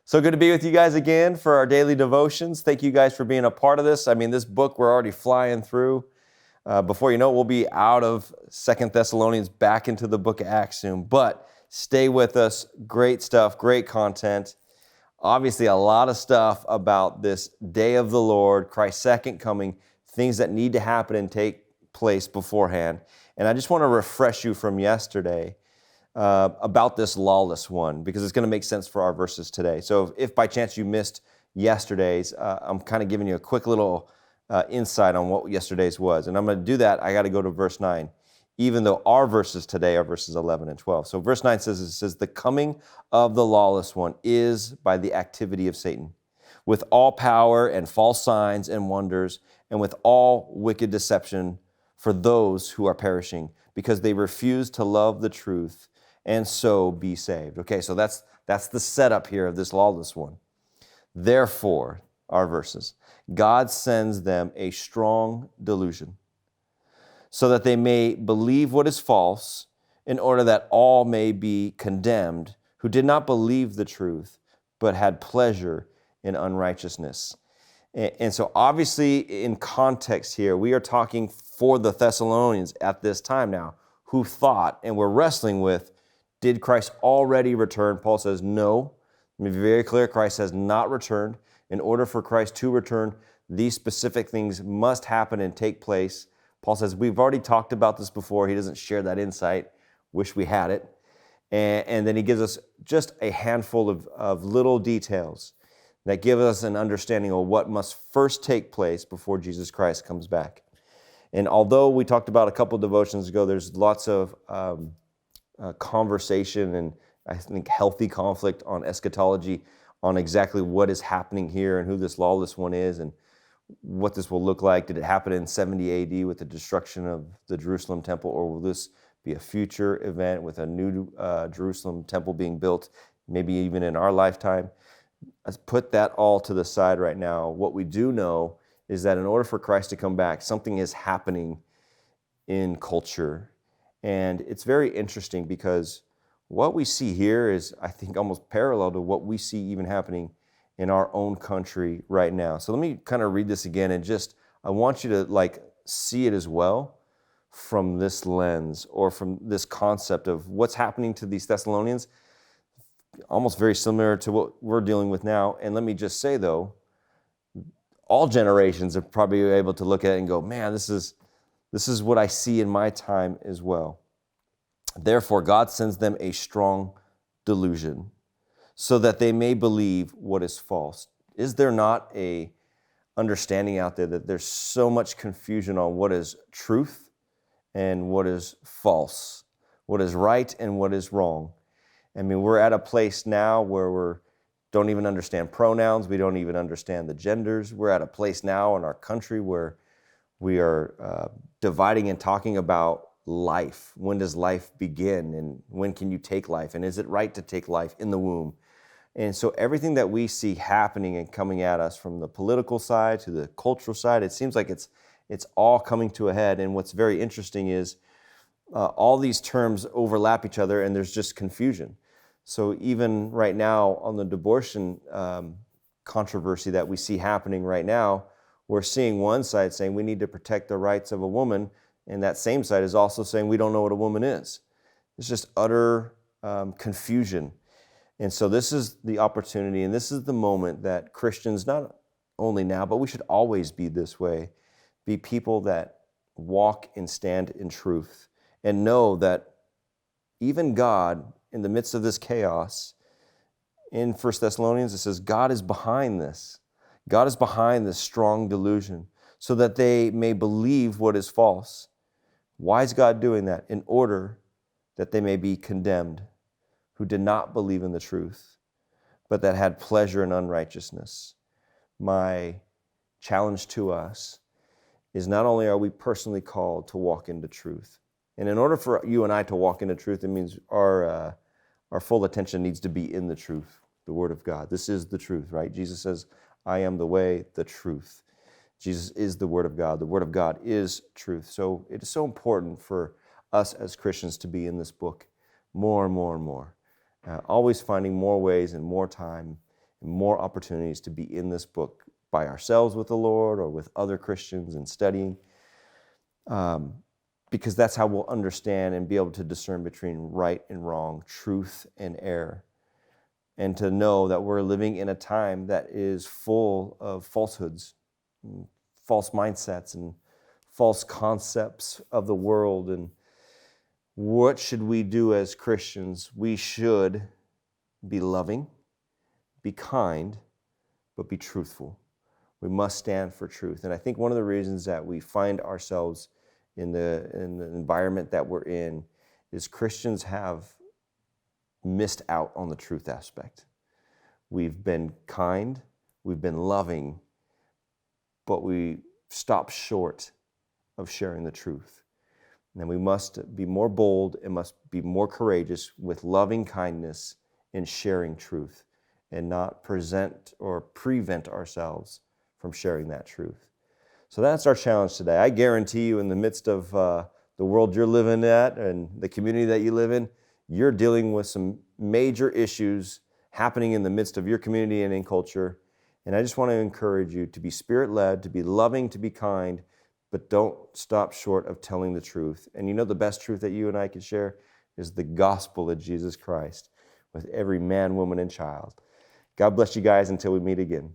So good to be with you guys again for our daily devotions. Thank you guys for being a part of this. I mean, this book we're already flying through. Before you know it, we'll be out of 2 Thessalonians back into the book of Acts soon. But stay with us. Great stuff, great content. Obviously, a lot of stuff about this day of the Lord, Christ's second coming, things that need to happen and take place beforehand. And I just want to refresh you from yesterday about this lawless one, because it's going to make sense for our verses today. So if by chance you missed yesterday's, I'm kind of giving you a quick little insight on what yesterday's was. And I'm going to do that. I got to go to verse 9, even though our verses today are verses 11 and 12. So verse 9 says, the coming of the lawless one is by the activity of Satan, with all power and false signs and wonders, and with all wicked deception for those who are perishing, because they refuse to love the truth and so be saved. Okay, so that's the setup here of this lawless one. Therefore, our verses, God sends them a strong delusion, so that they may believe what is false, in order that all may be condemned who did not believe the truth, but had pleasure in unrighteousness. And so obviously in context here, we are talking for the Thessalonians at this time now, who thought and were wrestling with, did Christ already return? Paul says, no. Let me be very clear, Christ has not returned. In order for Christ to return, these specific things must happen and take place. Paul says, we've already talked about this before. He doesn't share that insight. Wish we had it. And then he gives us just a handful of little details that give us an understanding of what must first take place before Jesus Christ comes back. And although we talked about a couple devotions ago, there's lots of conversation and I think healthy conflict on eschatology, on exactly what is happening here and who this lawless one is and what this will look like. Did it happen in 70 AD with the destruction of the Jerusalem temple, or will this be a future event with a new Jerusalem temple being built, maybe even in our lifetime? Let's put that all to the side right now. What we do know is that in order for Christ to come back, something is happening in culture. And it's very interesting because what we see here is, I think, almost parallel to what we see even happening in our own country right now. So let me kind of read this again and I want you to see it as well from this lens, or from this concept of what's happening to these Thessalonians, almost very similar to what we're dealing with now. And let me just say though, all generations are probably able to look at it and go, man, this is what I see in my time as well. Therefore, God sends them a strong delusion, so that they may believe what is false. Is there not a understanding out there that there's so much confusion on what is truth and what is false, what is right and what is wrong? I mean, we're at a place now where we don't even understand pronouns. We don't even understand the genders. We're at a place now in our country where we are dividing and talking about life. When does life begin? And when can you take life? And is it right to take life in the womb? And so everything that we see happening and coming at us, from the political side to the cultural side, it seems like it's all coming to a head. And what's very interesting is all these terms overlap each other, and there's just confusion. So even right now on the abortion controversy that we see happening right now, we're seeing one side saying we need to protect the rights of a woman, and that same side is also saying we don't know what a woman is. It's just utter confusion. And so this is the opportunity, and this is the moment that Christians, not only now, but we should always be this way, be people that walk and stand in truth, and know that even God, in the midst of this chaos, in 1 Thessalonians, it says God is behind this. God is behind this strong delusion, so that they may believe what is false. Why is God doing that? In order that they may be condemned, who did not believe in the truth, but that had pleasure in unrighteousness. My challenge to us is, not only are we personally called to walk into truth, and in order for you and I to walk into truth, it means our full attention needs to be in the truth, the Word of God. This is the truth, right? Jesus says, I am the way, the truth. Jesus is the Word of God. The Word of God is truth. So it is so important for us as Christians to be in this book more and more and more. Always finding more ways and more time more opportunities to be in this book by ourselves with the Lord or with other Christians and studying, because that's how we'll understand and be able to discern between right and wrong, truth and error, and to know that we're living in a time that is full of falsehoods, and false mindsets, and false concepts of the world. And what should we do as Christians? We should be loving, be kind, but be truthful. We must stand for truth. And I think one of the reasons that we find ourselves in the environment that we're in is Christians have missed out on the truth aspect. We've been kind, we've been loving, but we stop short of sharing the truth. And we must be more bold and must be more courageous with loving kindness in sharing truth, and not present or prevent ourselves from sharing that truth. So that's our challenge today. I guarantee you, in the midst of the world you're living at and the community that you live in, you're dealing with some major issues happening in the midst of your community and in culture. And I just want to encourage you to be Spirit-led, to be loving, to be kind, but don't stop short of telling the truth. And you know the best truth that you and I can share is the gospel of Jesus Christ with every man, woman, and child. God bless you guys until we meet again.